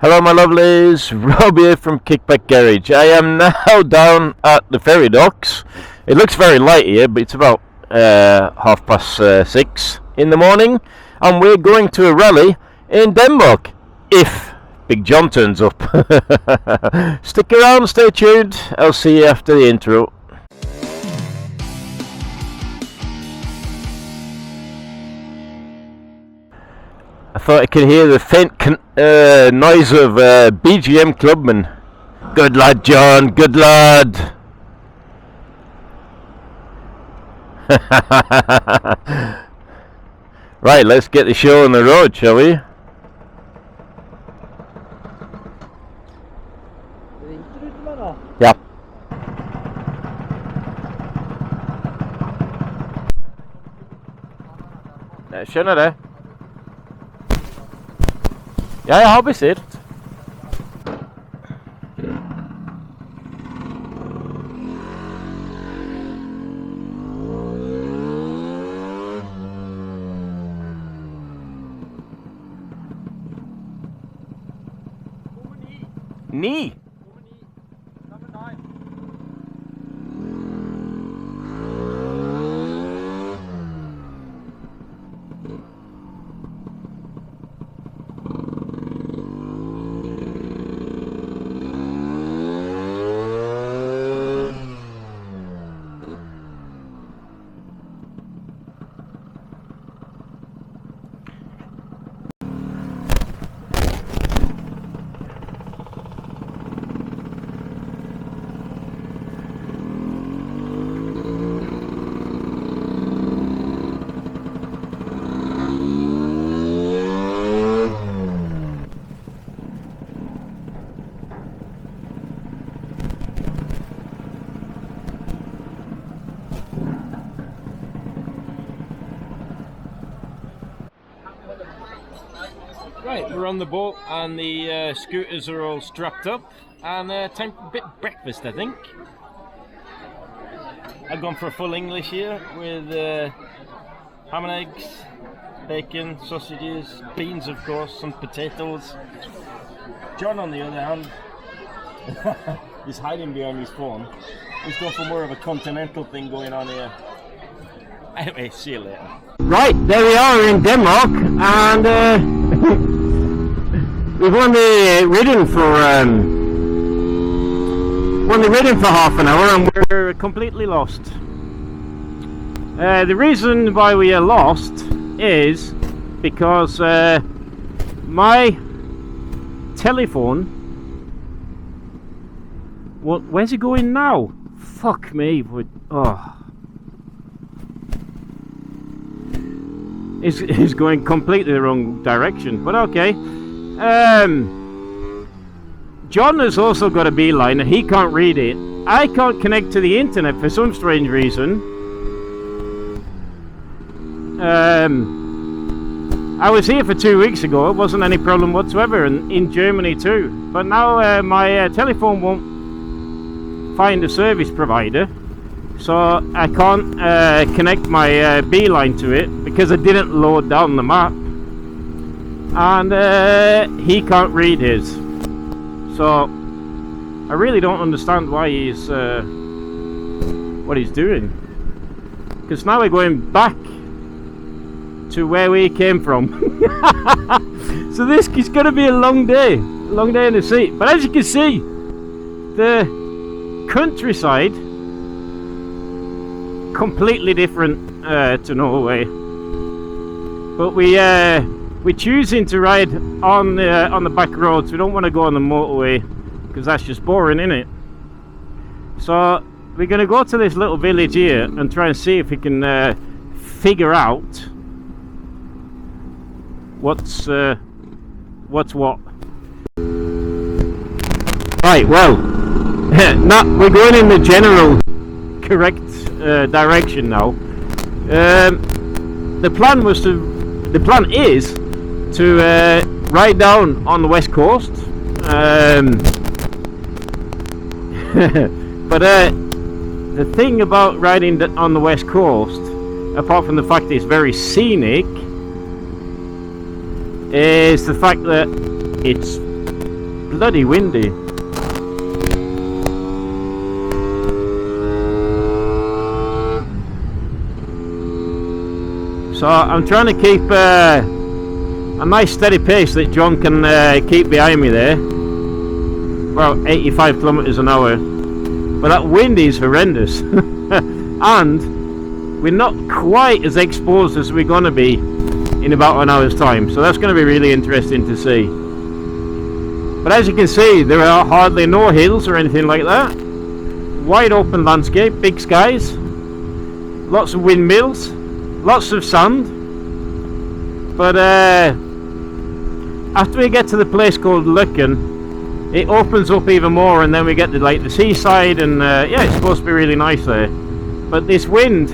Hello my lovelies, Rob here from Kickback Garage. I am now down at the ferry docks. It looks very light here, but it's about 6:30 in the morning, and we're going to a rally in Denmark, if Big John turns up. Stick around, stay tuned, I'll see you after the intro. I thought I could hear the faint noise of BGM clubman. Good lad, John, good lad. Right, let's get the show on the road, shall we? Ja. Jag känner det. Ja, jag har besett. Ni? Right, we're on the boat and the scooters are all strapped up, and time for a bit of breakfast, I think. I've gone for a full English here with ham and eggs, bacon, sausages, beans of course, some potatoes. John on the other hand is hiding behind his phone. He's gone for more of a continental thing going on here. Anyway, see you later. Right, there we are in Denmark, and we've only ridden for half an hour, and we're completely lost. The reason why we are lost is because my telephone. Where's it going now? Fuck me! Is going completely the wrong direction, but okay. John has also got a beeline and he can't read it. I can't connect to the internet for some strange reason. I was here for 2 weeks ago, it wasn't any problem whatsoever, and in Germany too. But now my telephone won't find a service provider, so I can't connect my beeline to it because I didn't load down the map, and he can't read his. So I really don't understand why he's what he's doing, because now we're going back to where we came from. So this is going to be a long day in the sea. But as you can see, the countryside completely different to Norway, but we're choosing to ride on the back roads. We don't want to go on the motorway because that's just boring, isn't it? So we're going to go to this little village here and try and see if we can figure out what's what. Right, well, we're going in the general correct direction now. The plan is to ride down on the west coast, but the thing about riding on the west coast, apart from the fact that it's very scenic, is the fact that it's bloody windy. So I'm trying to keep a nice steady pace that John can keep behind me there. Well, 85 kilometers an hour. But that wind is horrendous. And we're not quite as exposed as we're going to be in about an hour's time. So that's going to be really interesting to see. But as you can see, there are hardly no hills or anything like that. Wide open landscape, big skies, lots of windmills, lots of sand. But after we get to the place called Lucken, it opens up even more, and then we get to like the seaside, and yeah, it's supposed to be really nice there. But this wind,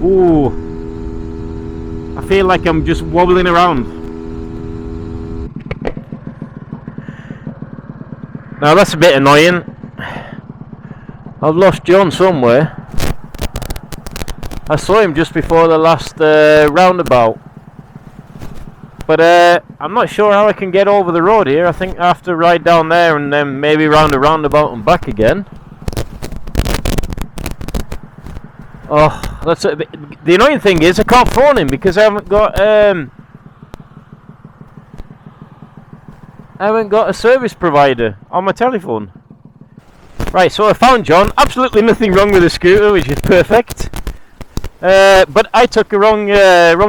ooh, I feel like I'm just wobbling around. Now that's a bit annoying. I've lost John somewhere. I saw him just before the last roundabout. But I'm not sure how I can get over the road here. I think I have to ride down there and then maybe round a roundabout and back again. Oh, that's a bit, the annoying thing is I can't phone him because I haven't got a service provider on my telephone. Right, so I found John. Absolutely nothing wrong with the scooter, which is perfect. But I took a wrong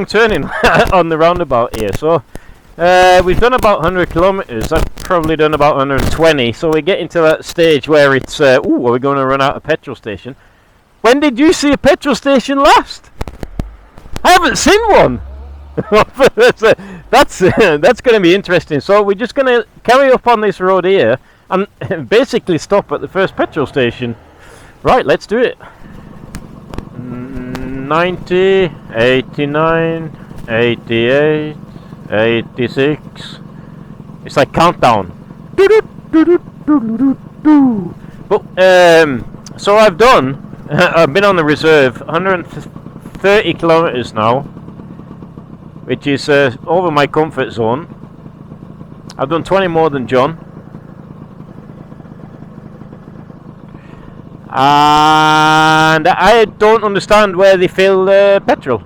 turning on the roundabout here. So we've done about 100 kilometers. I've probably done about 120. So we're getting to that stage where it's are we going to run out of petrol station? When did you see a petrol station last? I haven't seen one. that's going to be interesting. So we're just going to carry up on this road here and basically stop at the first petrol station. Right, let's do it. 90, 89, 88, 86. It's like countdown. But so I've done. I've been on the reserve 130 kilometers now, which is over my comfort zone. I've done 20 more than John. And I don't understand where they fill petrol.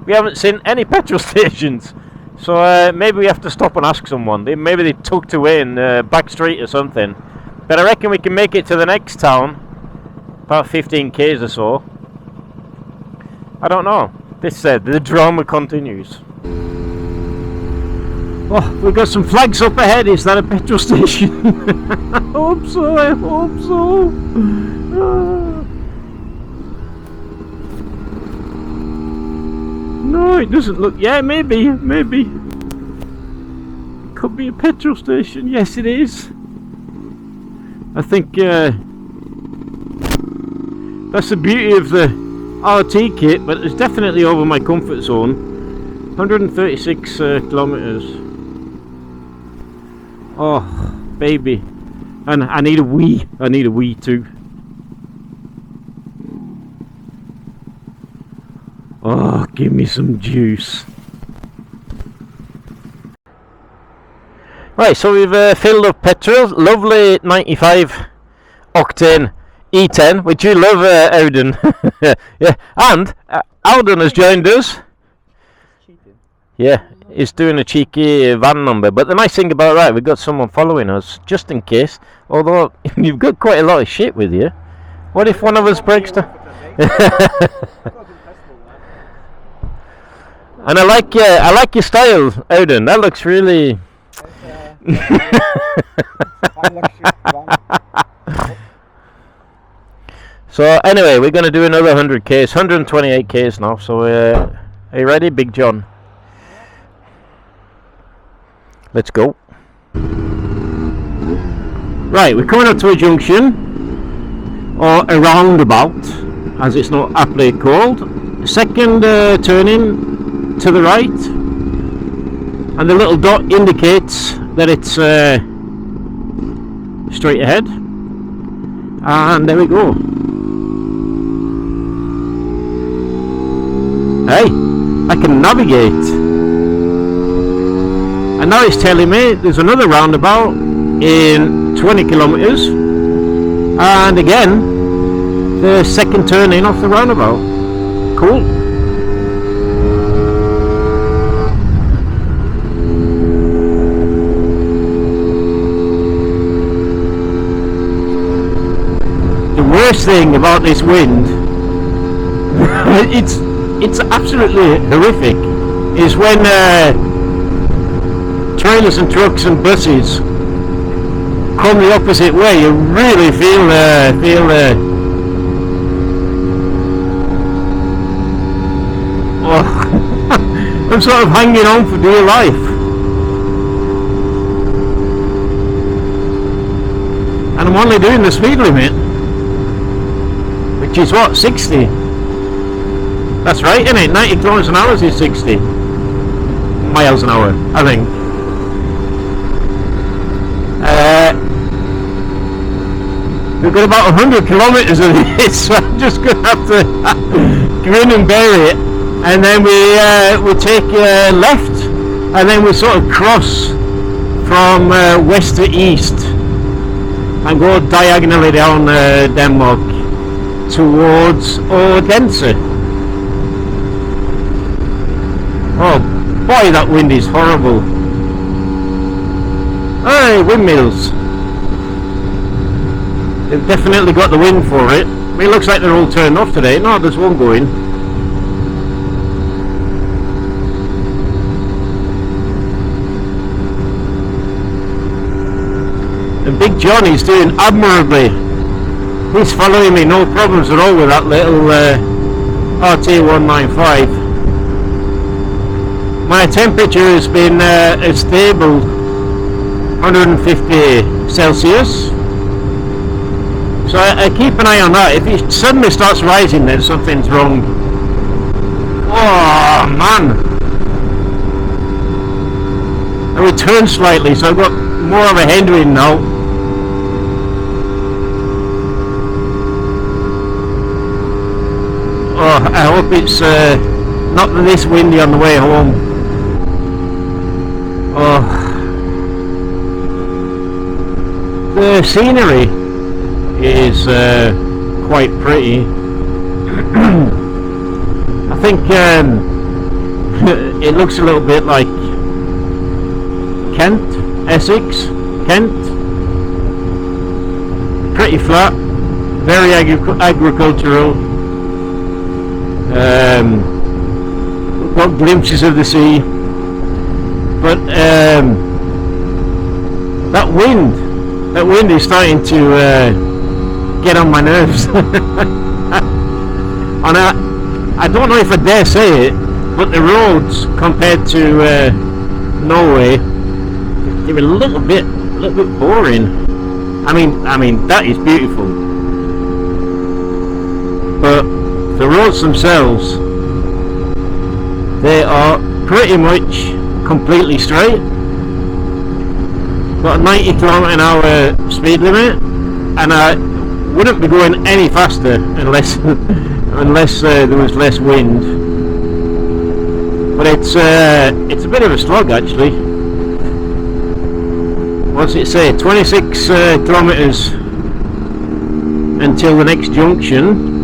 We haven't seen any petrol stations. So maybe we have to stop and ask someone. Maybe they tucked away in back street or something. But I reckon we can make it to the next town. About 15 k's or so. I don't know. This the drama continues. Oh, we've got some flags up ahead. Is that a petrol station? I hope so. I hope so. No, it doesn't look. Yeah, maybe. It could be a petrol station. Yes, it is. I think that's the beauty of the RT kit, but it's definitely over my comfort zone. 136 kilometers. Oh, baby. And I need a wee. I need a wee too. Oh, give me some juice. Right, so we've filled up petrol. Lovely 95 octane E10, which you love, Auden. Yeah, and Auden has joined us. Yeah, he's doing a cheeky van number. But the nice thing about that, we've got someone following us, just in case. Although you've got quite a lot of shit with you. What if one of us breaks down? And I like your style, Auden. That looks really. So anyway, we're going to do another 100 k's, 128 k's now. So are you ready, Big John? Let's go. Right, we're coming up to a junction, or a roundabout, as it's not aptly called. Second turning to the right, and the little dot indicates that it's straight ahead. And there we go. Hey, I can navigate. And And now it's telling me there's another roundabout in 20 kilometers, and again the second turn in off the roundabout. Cool. The worst thing about this wind, it's absolutely horrific, is when trailers and trucks and buses come the opposite way. You really feel oh, I'm sort of hanging on for dear life. And I'm only doing the speed limit, which is what, 60? That's right, isn't it? 90 kilometers an hour is 60 miles an hour, I think. We've got about 100 kilometers of this, so I'm just going to have to grin and bear it. And then we take left, and then we sort of cross from west to east and go diagonally down Denmark towards Odense. Oh boy, that wind is horrible. Hey, windmills. They've definitely got the wind for it. I mean, it looks like they're all turned off today. No, there's one going. And Big Johnny's doing admirably. He's following me, no problems at all with that little RT195. My temperature has been stable 150 Celsius. So I keep an eye on that. If it suddenly starts rising, then something's wrong. Oh man! I will turn slightly, so I've got more of a headwind now. Oh, I hope it's not this windy on the way home. Oh, the scenery is quite pretty. I think it looks a little bit like Kent, Essex, Kent. Pretty flat, very agricultural. Got glimpses of the sea, but that wind is starting to get on my nerves. And I don't know if I dare say it, but the roads compared to Norway, they're a little bit boring. I mean that is beautiful, but the roads themselves, they are pretty much completely straight. Got a 90 km/h speed limit, and I wouldn't be going any faster unless there was less wind. But it's a bit of a slog actually. What's it say? 26 kilometers until the next junction.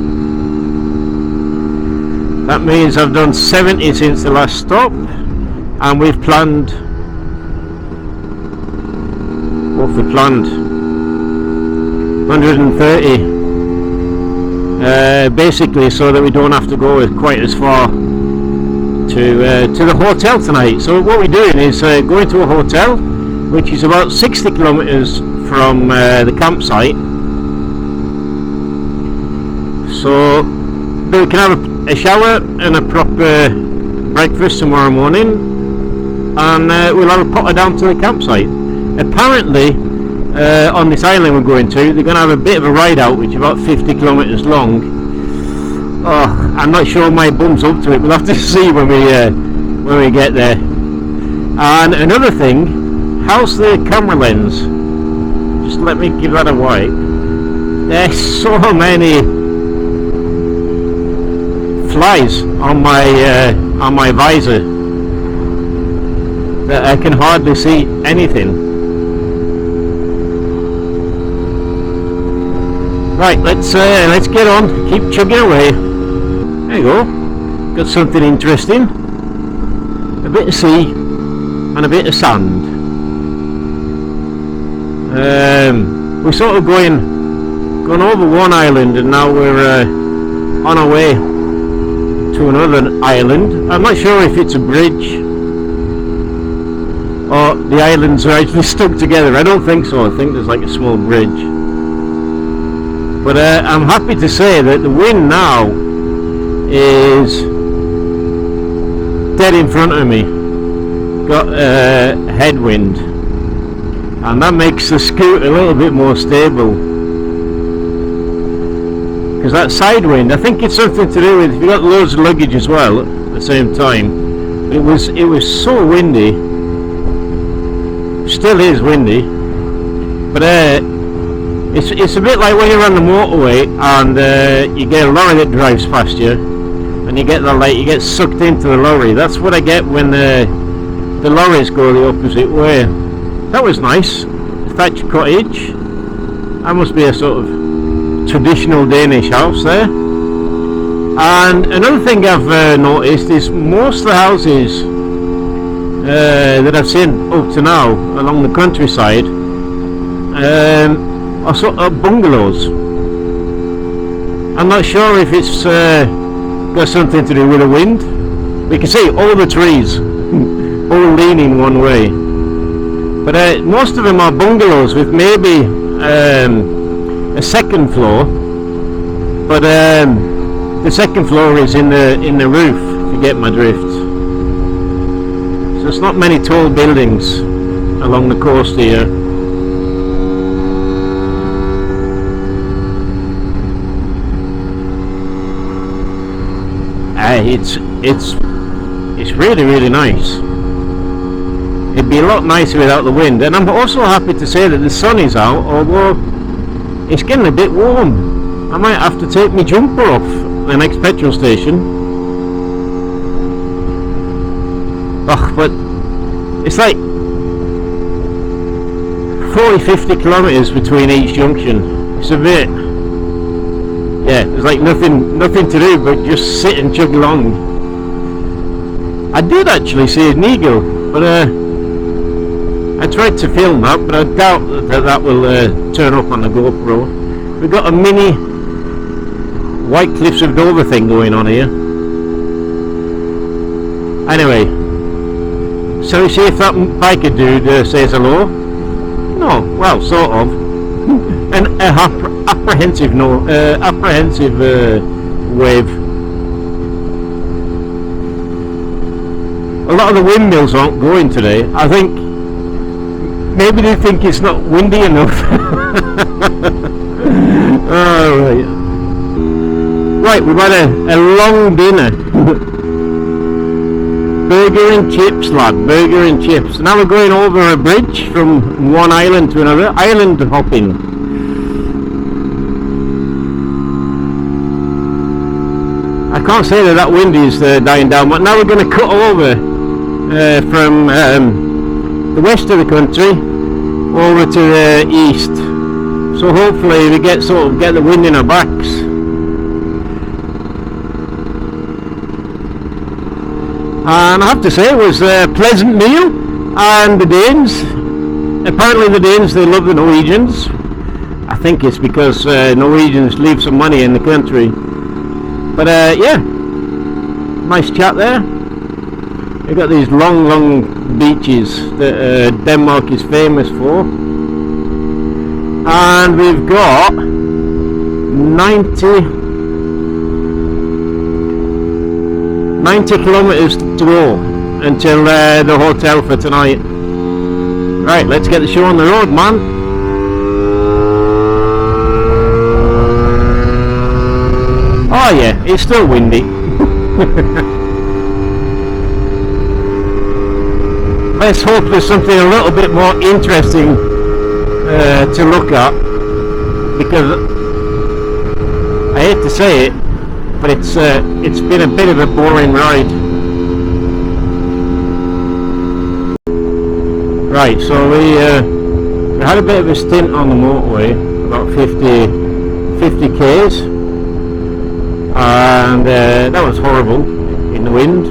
That means I've done 70 since the last stop, and we've planned. What have we planned? 130. Basically, so that we don't have to go quite as far to the hotel tonight. So what we're doing is going to a hotel, which is about 60 kilometers from the campsite. So we can have a shower and a proper breakfast tomorrow morning, and we'll have a potter down to the campsite. Apparently on this island we're going to, they're going to have a bit of a ride out, which is about 50 kilometers long. Oh, I'm not sure my bum's up to it. We'll have to see when we get there. And another thing, how's the camera lens? Just let me give that a wipe. There's so many flies on my visor that I can hardly see anything. Right, let's get on, keep chugging away. There you go, got something interesting. A bit of sea and a bit of sand. We're sort of going over one island, and now we're on our way to another island. I'm not sure if it's a bridge or the islands are actually stuck together. I don't think so. I think there's like a small bridge. But I'm happy to say that the wind now is dead in front of me. Got headwind, and that makes the scoot a little bit more stable. Because that side wind, I think it's something to do with if you got loads of luggage as well at the same time. It was so windy. Still is windy, but it's a bit like when you're on the motorway and you get a lorry that drives past you, and you get the light, you get sucked into the lorry. That's what I get when the lorries go the opposite way. That was nice. Thatched cottage. That must be a sort of traditional Danish house there. And another thing I've noticed is most of the houses that I've seen up to now along the countryside are sort of bungalows. I'm not sure if it's got something to do with the wind. We can see all the trees all leaning one way, but most of them are bungalows with maybe a second floor, but the second floor is in the roof, if you get my drift. So it's not many tall buildings along the coast here. It's really, really nice. It'd be a lot nicer without the wind, and I'm also happy to say that the sun is out, although it's getting a bit warm. I might have to take my jumper off at the next petrol station. Ugh, but it's like 40-50 kilometers between each junction. It's a bit, yeah, there's like nothing to do but just sit and chug along. I did actually see an eagle, but I tried to film that, but I doubt that will turn up on the GoPro. We've got a mini White Cliffs of Dover thing going on here. Anyway, so see if that biker dude says hello. No, well, sort of. An apprehensive wave. A lot of the windmills aren't going today. I think maybe they think it's not windy enough. Alright. Right, we've had a long dinner. Burger and chips, lad. Burger and chips. Now we're going over a bridge from one island to another. Island hopping. I can't say that wind is dying down, but now we're going to cut over from the west of the country over to the east. So hopefully we get the wind in our backs. And I have to say it was a pleasant meal. And the Danes, apparently the Danes, they love the Norwegians. I think it's because Norwegians leave some money in the country. But yeah, nice chat there. We've got these long beaches that Denmark is famous for. And we've got 90 kilometers to go until the hotel for tonight. Right, let's get the show on the road, man. Oh yeah, it's still windy. Let's hope there's something a little bit more interesting to look at, because I hate to say it, but it's been a bit of a boring ride. Right, so we had a bit of a stint on the motorway, about 50 k's, and that was horrible in the wind.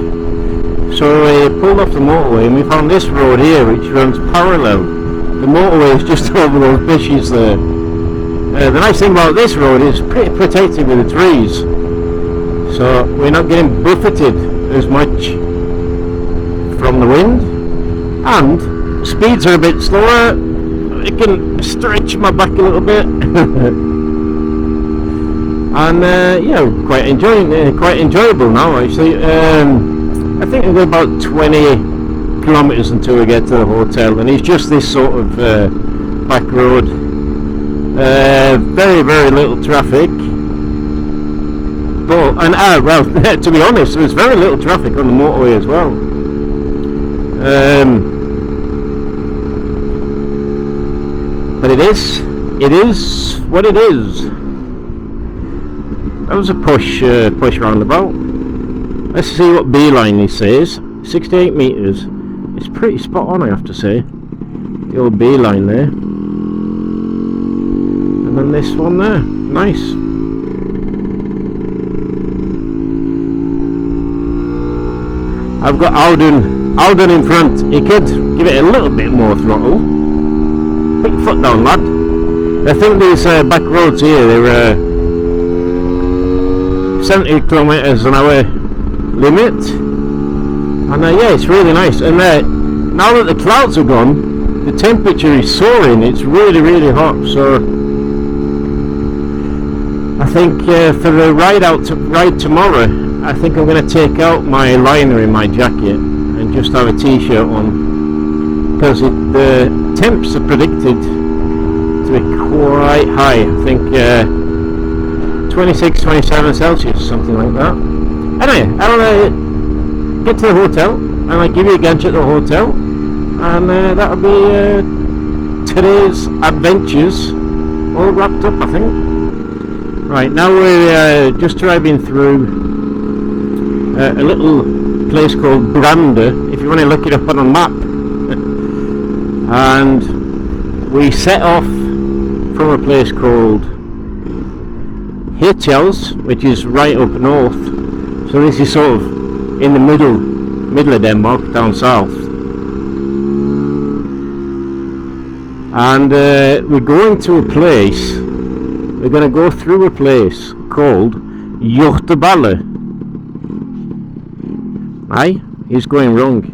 So we pulled off the motorway and we found this road here which runs parallel. The motorway is just over those bushes there. The nice thing about this road is pretty protected with the trees, so we're not getting buffeted as much from the wind, and speeds are a bit slower. It can stretch my back a little bit. And yeah, quite enjoyable now actually. I think we've got about 20 kilometres until we get to the hotel, and it's just this sort of back road. Very little traffic, but well, to be honest, there's very little traffic on the motorway as well. But it is what it is. That was a push roundabout. Let's see what B line he says. 68 metres. It's pretty spot on, I have to say. The old B line there. And then this one there. Nice. I've got Alden in front. He could give it a little bit more throttle. Put your foot down, lad. I think these back roads here, they're 70 kilometres an hour limit, and yeah, it's really nice. And now that the clouds are gone, the temperature is soaring. It's really hot. So I think for the ride tomorrow, I think I'm going to take out my liner in my jacket and just have a t-shirt on, because the temps are predicted to be quite high. I think 26, 27 Celsius, something like that. Anyway, I'll get to the hotel and I'll give you a gadget at the hotel, and that'll be today's adventures all wrapped up, I think. Right, now we're just driving through a little place called Brander, if you want to look it up on a map. And we set off from a place called Hirtshals, which is right up north. So this is sort of in the middle of Denmark, down south. And we're going to a place. We're going to go through a place called Hjorteballe. Aye, he's going wrong.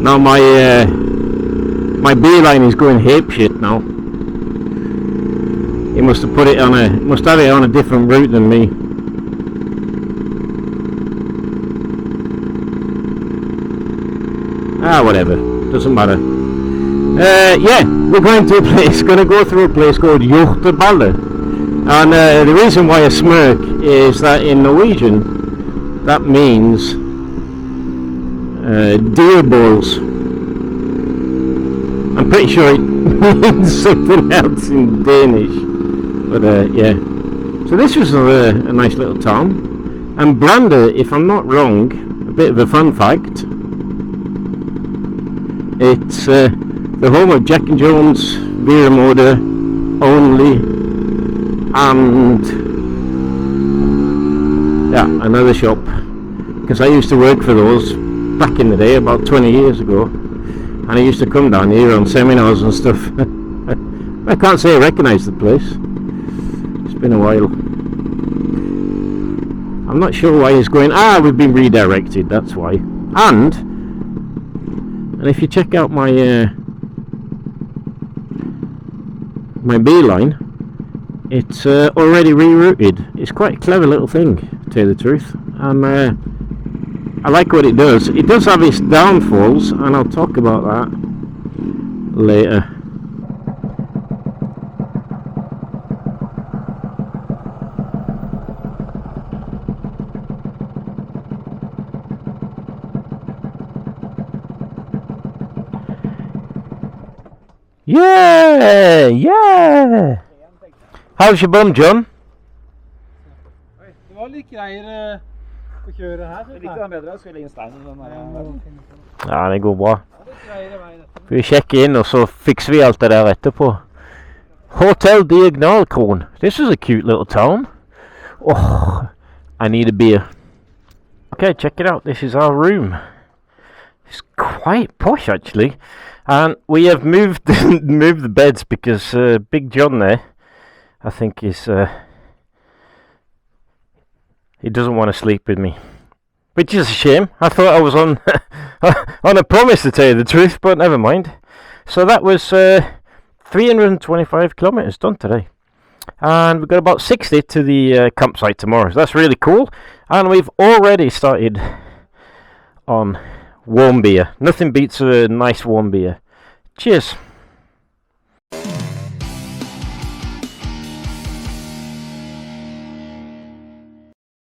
Now my B line is going apeshit now. He must have have it on a different route than me. Whatever, doesn't matter. Yeah, we're going to a place. Going to go through a place called Hjorteballe, and the reason why I smirk is that in Norwegian, that means deer balls. I'm pretty sure it means something else in Danish, but yeah. So this was a nice little town, and Brander, if I'm not wrong, a bit of a fun fact, it's the home of Jack and Jones, Beermoder, Only, and yeah, another shop, because I used to work for those back in the day, about 20 years ago, and I used to come down here on seminars and stuff. I can't say I recognise the place. It's been a while. I'm not sure why he's going. We've been redirected, that's why. And if you check out my my B line, it's already rerouted. It's quite a clever little thing, to tell you the truth. And I like what it does. It does have its downfalls, and I'll talk about that later. Yeah! How's your bum, John? Det var litt greier å kjøre her. Jeg likte den bedre, jeg skulle legge en stein i den. Ja, det går bra. Ja, det er greier vei dette. Vi sjekker inn, og så fikser vi alt det der etterpå. Hotel Diagonalkron. This is a cute little town. Oh, I need a beer. Okay, check it out. This is our room. It's quite posh, actually. And we have moved moved the beds because Big John there, I think, is he doesn't want to sleep with me, which is a shame. I thought I was on on a promise, to tell you the truth, but never mind. So that was 325 kilometers done today, and we've got about 60 to the campsite tomorrow. So that's really cool, and we've already started on warm beer. Nothing beats a nice warm beer. Cheers.